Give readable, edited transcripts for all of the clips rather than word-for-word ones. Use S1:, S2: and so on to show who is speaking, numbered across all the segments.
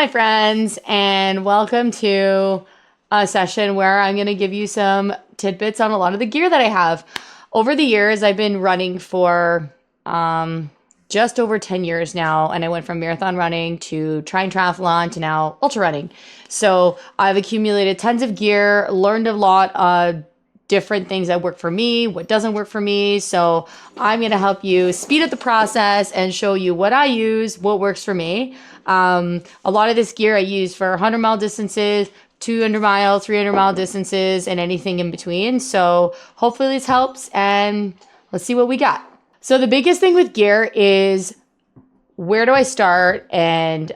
S1: my friends, and welcome to a session where I'm going to give you some tidbits on a lot of the gear that I have. Over the years, I've been running for just over 10 years now, and I went from marathon running to triathlon to now ultra running. So I've accumulated tons of gear, learned a lot of different things that work for me, what doesn't work for me. So I'm going to help you speed up the process and show you what I use, what works for me. A lot of this gear I use for 100-mile distances, 200-mile, 300-mile distances, and anything in between. So hopefully this helps, and let's see what we got. So the biggest thing with gear is, where do I start, and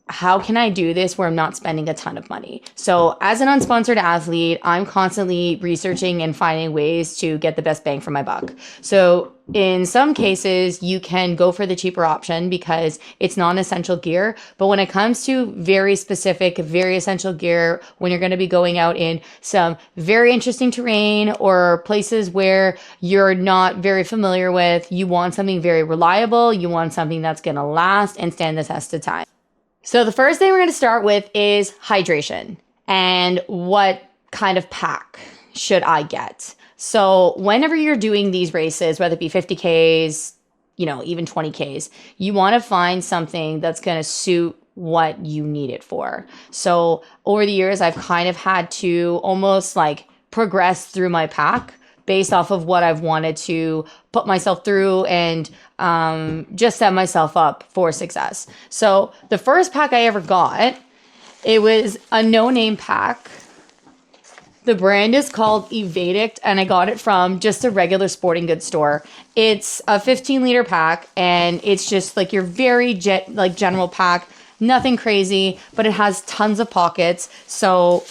S1: how can I do this where I'm not spending a ton of money? So as an unsponsored athlete, I'm constantly researching and finding ways to get the best bang for my buck. So in some cases, you can go for the cheaper option because it's non-essential gear. But when it comes to very specific, very essential gear, when you're going to be going out in some very interesting terrain or places where you're not very familiar with, you want something very reliable. You want something that's going to last and stand the test of time. So the first thing we're going to start with is hydration, and what kind of pack should I get? So whenever you're doing these races, whether it be 50Ks, even 20Ks, you want to find something that's going to suit what you need it for. So over the years, I've kind of had to almost like progress through my pack based off of what I've wanted to put myself through and just set myself up for success. So the first pack I ever got, it was a no-name pack. The brand is called Evadict, and I got it from just a regular sporting goods store. It's a 15-liter pack, and it's just like your very general pack, nothing crazy, but it has tons of pockets, so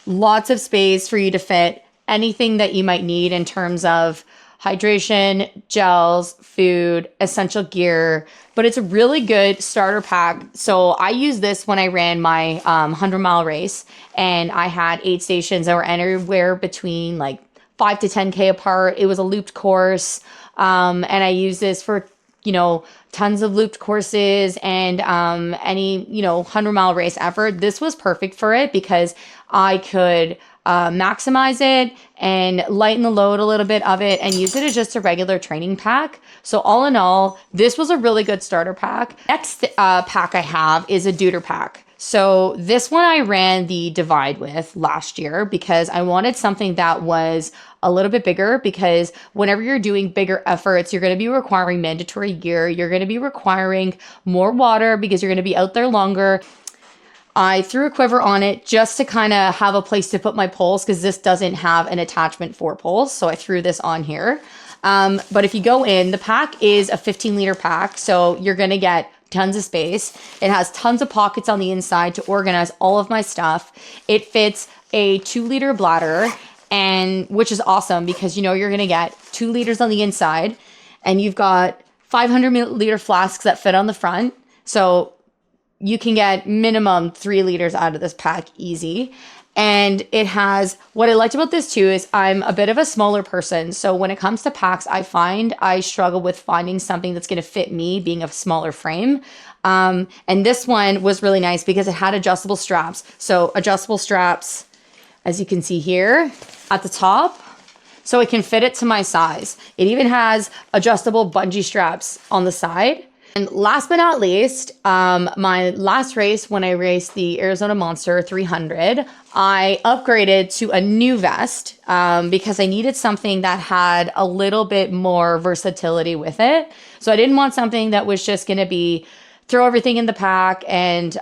S1: lots of space for you to fit anything that you might need in terms of hydration, gels, food, essential gear. But it's a really good starter pack. So I used this when I ran my 100-mile race, and I had 8 stations that were anywhere between like 5 to 10K apart. It was a looped course, and I used this for tons of looped courses and any 100-mile race effort. This was perfect for it because I could maximize it and lighten the load a little bit of it and use it as just a regular training pack. So all in all, this was a really good starter pack. Next pack I have is a Deuter pack. So this one I ran the Divide with last year because I wanted something that was a little bit bigger, because whenever you're doing bigger efforts, you're going to be requiring mandatory gear. You're going to be requiring more water because you're going to be out there longer. I threw a quiver on it just to kind of have a place to put my poles, because this doesn't have an attachment for poles. So I threw this on here. But if you go in, the pack is a 15-liter pack. So you're going to get tons of space. It has tons of pockets on the inside to organize all of my stuff. It fits a 2-liter bladder, and which is awesome because you're going to get 2 liters on the inside, and you've got 500 milliliter flasks that fit on the front. So you can get minimum 3 liters out of this pack easy. And it has, what I liked about this too is I'm a bit of a smaller person. So when it comes to packs, I find I struggle with finding something that's going to fit me, being a smaller frame. And this one was really nice because it had adjustable straps. So adjustable straps, as you can see here at the top, so it can fit it to my size. It even has adjustable bungee straps on the side. And last but not least, my last race, when I raced the Arizona Monster 300, I upgraded to a new vest because I needed something that had a little bit more versatility with it. So I didn't want something that was just going to be throw everything in the pack and,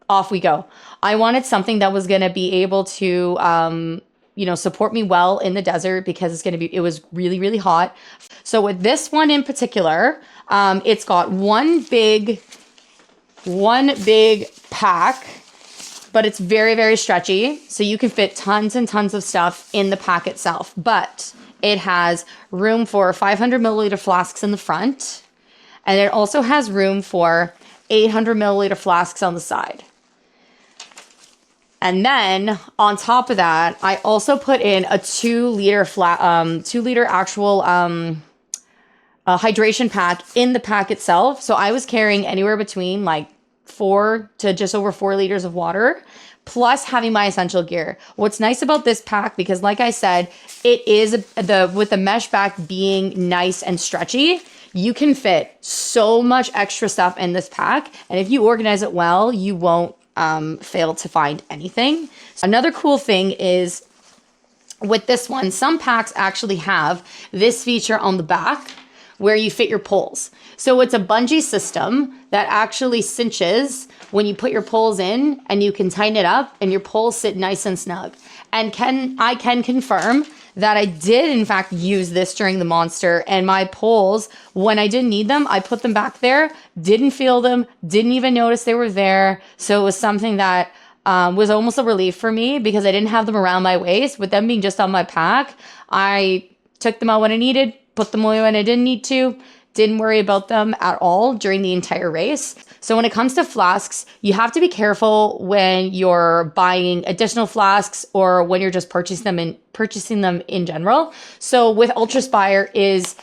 S1: off we go. I wanted something that was going to be able to, support me well in the desert, because it was really, really hot. So with this one in particular, it's got one big pack, but it's very, very stretchy. So you can fit tons and tons of stuff in the pack itself, but it has room for 500 milliliter flasks in the front. And it also has room for 800 milliliter flasks on the side. And then on top of that, I also put in a 2-liter actual hydration pack in the pack itself. So I was carrying anywhere between like 4 to just over 4 liters of water, plus having my essential gear. What's nice about this pack, because like I said, it is with the mesh back being nice and stretchy, you can fit so much extra stuff in this pack. And if you organize it well, you won't fail to find anything. Another cool thing is with this one, some packs actually have this feature on the back where you fit your poles. So it's a bungee system that actually cinches when you put your poles in, and you can tighten it up and your poles sit nice and snug. And I can confirm that I did in fact use this during the monster, and my poles, when I didn't need them, I put them back there, didn't feel them, didn't even notice they were there. So it was something that was almost a relief for me, because I didn't have them around my waist. With them being just on my pack, I took them out when I needed, put them away when I didn't need to, didn't worry about them at all during the entire race. So when it comes to flasks, you have to be careful when you're buying additional flasks or when you're just purchasing them in general. So with Ultraspire is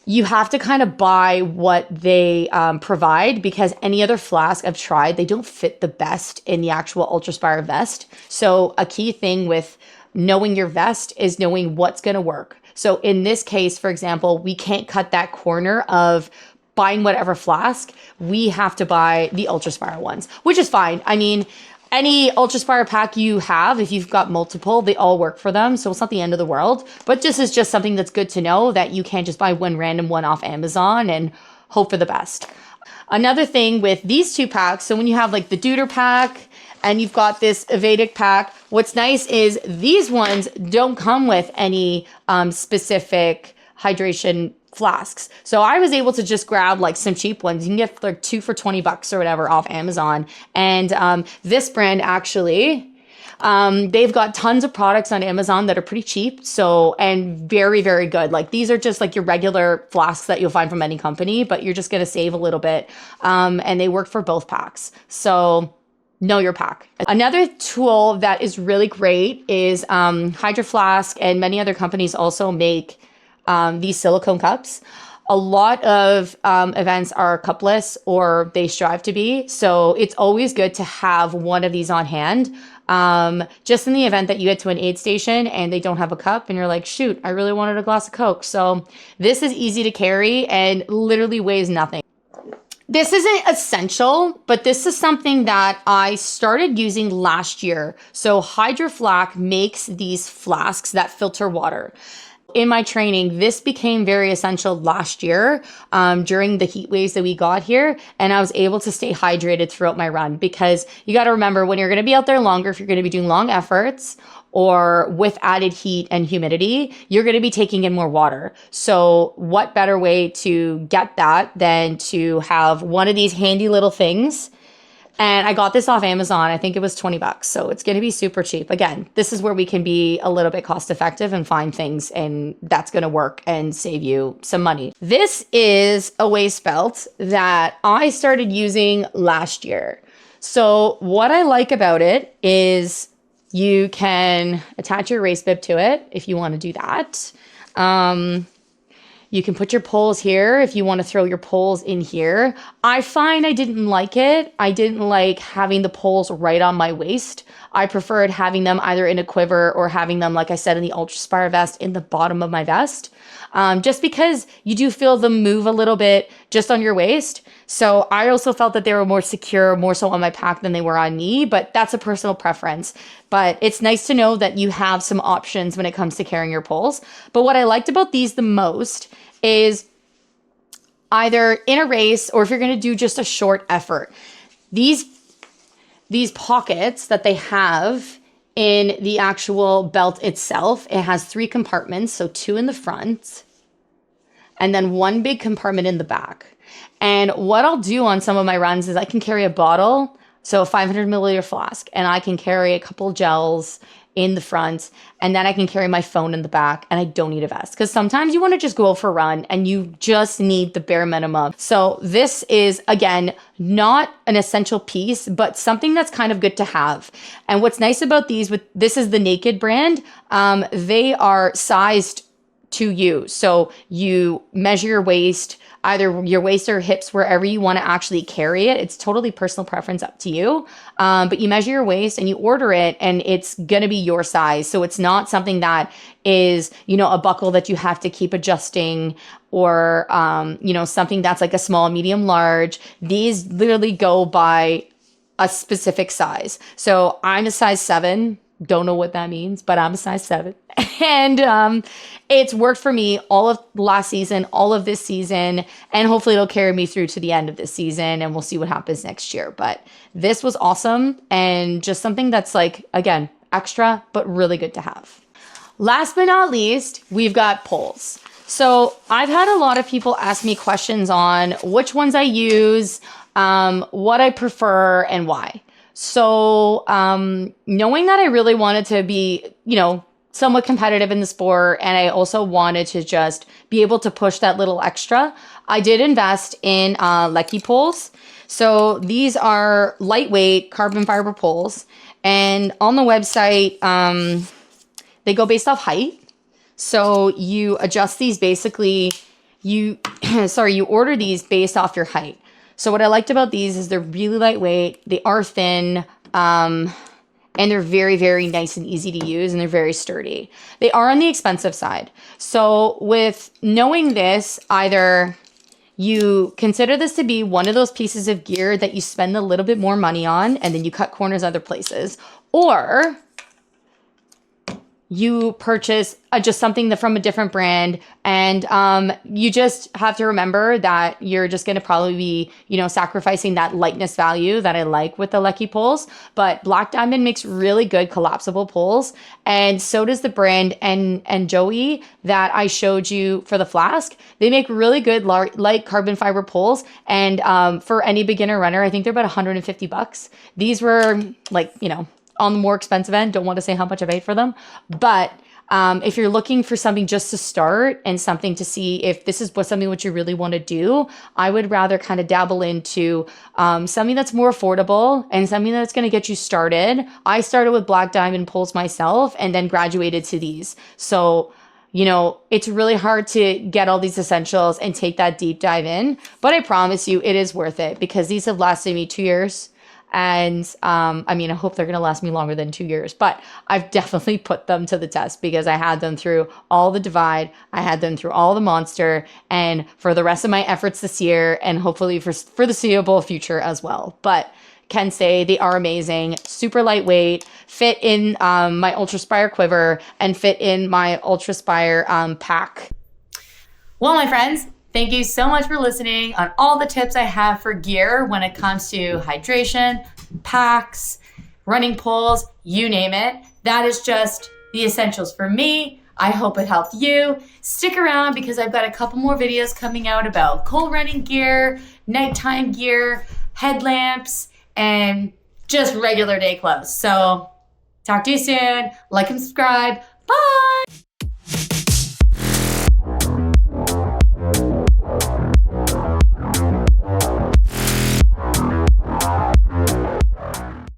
S1: you have to kind of buy what they provide, because any other flask I've tried, they don't fit the best in the actual Ultraspire vest. So a key thing with knowing your vest is knowing what's going to work. So in this case, for example, we can't cut that corner of buying whatever flask. We have to buy the Ultraspire ones, which is fine. I mean, any Ultraspire pack you have, if you've got multiple, they all work for them. So it's not the end of the world. But this is just something that's good to know, that you can't just buy one random one off Amazon and hope for the best. Another thing with these two packs, so when you have like the Duder pack and you've got this Evadict pack, what's nice is these ones don't come with any specific hydration flasks. So I was able to just grab like some cheap ones. You can get like 2 for $20 or whatever off Amazon. And this brand actually, they've got tons of products on Amazon that are pretty cheap. So, and very, very good. Like these are just like your regular flasks that you'll find from any company, but you're just going to save a little bit. And they work for both packs. So know your pack. Another tool that is really great is Hydro Flask, and many other companies also make these silicone cups. A lot of events are cupless, or they strive to be. So it's always good to have one of these on hand. Just in the event that you get to an aid station and they don't have a cup and you're like, shoot, I really wanted a glass of Coke. So this is easy to carry and literally weighs nothing. This isn't essential, but this is something that I started using last year. So Hydro Flask makes these flasks that filter water. In my training, this became very essential last year during the heat waves that we got here. And I was able to stay hydrated throughout my run, because you got to remember, when you're going to be out there longer, if you're going to be doing long efforts or with added heat and humidity, you're going to be taking in more water. So what better way to get that than to have one of these handy little things? And I got this off Amazon. I think it was $20. So it's going to be super cheap. Again, this is where we can be a little bit cost effective and find things, and that's going to work and save you some money. This is a waist belt that I started using last year. So what I like about it is you can attach your race bib to it if you want to do that. You can put your poles here if you want to throw your poles in here. I find I didn't like it. I didn't like having the poles right on my waist. I preferred having them either in a quiver or having them, like I said, in the Ultraspire vest in the bottom of my vest. Just because you do feel them move a little bit just on your waist. So I also felt that they were more secure, more so on my pack than they were on me, but that's a personal preference. But it's nice to know that you have some options when it comes to carrying your poles. But what I liked about these the most is either in a race or if you're going to do just a short effort, these pockets that they have in the actual belt itself, it has 3 compartments, so 2 in the front and then 1 big compartment in the back. And what I'll do on some of my runs is I can carry a bottle, so a 500 milliliter flask, and I can carry a couple gels in the front, and then I can carry my phone in the back, and I don't need a vest, because sometimes you want to just go for a run and you just need the bare minimum. So this is, again, not an essential piece, but something that's kind of good to have. And what's nice about these, this is the Naked brand, they are sized to you. So you measure your waist, either your waist or hips, wherever you want to actually carry it. It's totally personal preference, up to you. But you measure your waist and you order it, and it's going to be your size. So it's not something that is, a buckle that you have to keep adjusting, or, something that's like a small, medium, large. These literally go by a specific size. So I'm a size 7. Don't know what that means, but I'm a size 7. And it's worked for me all of last season, all of this season, and hopefully it'll carry me through to the end of this season, and we'll see what happens next year. But this was awesome, and just something that's like, again, extra, but really good to have. Last but not least, we've got poles. So I've had a lot of people ask me questions on which ones I use, what I prefer, and why. So knowing that I really wanted to be, somewhat competitive in the sport, and I also wanted to just be able to push that little extra, I did invest in Lecky poles. So these are lightweight carbon fiber poles, and on the website, they go based off height. So you adjust these basically, you order these based off your height. So what I liked about these is they're really lightweight, they are thin, and they're very, very nice and easy to use, and they're very sturdy. They are on the expensive side. So with knowing this, either you consider this to be one of those pieces of gear that you spend a little bit more money on, and then you cut corners other places, or you purchase just something from a different brand, and you just have to remember that you're just going to probably be, sacrificing that lightness value that I like with the Lecky poles. But Black Diamond makes really good collapsible poles, and so does the brand and Joey that I showed you for the flask. They make really good light carbon fiber poles, and for any beginner runner, I think they're about $150. These were like, on the more expensive end. Don't want to say how much I paid for them, but if you're looking for something just to start and something to see if this is something what you really want to do, I would rather kind of dabble into something that's more affordable and something that's going to get you started. I started with Black Diamond poles myself, and then graduated to these. So, it's really hard to get all these essentials and take that deep dive in, but I promise you it is worth it, because these have lasted me 2 years. And I hope they're going to last me longer than 2 years, but I've definitely put them to the test, because I had them through all the Divide, I had them through all the Monster, and for the rest of my efforts this year, and hopefully for the foreseeable future as well. But can say they are amazing, super lightweight, fit in my Ultraspire quiver, and fit in my Ultraspire pack. Well, my friends, thank you so much for listening on all the tips I have for gear when it comes to hydration, packs, running poles, you name it. That is just the essentials for me. I hope it helped you. Stick around, because I've got a couple more videos coming out about cold running gear, nighttime gear, headlamps, and just regular day clothes. So talk to you soon. Like and subscribe. Bye.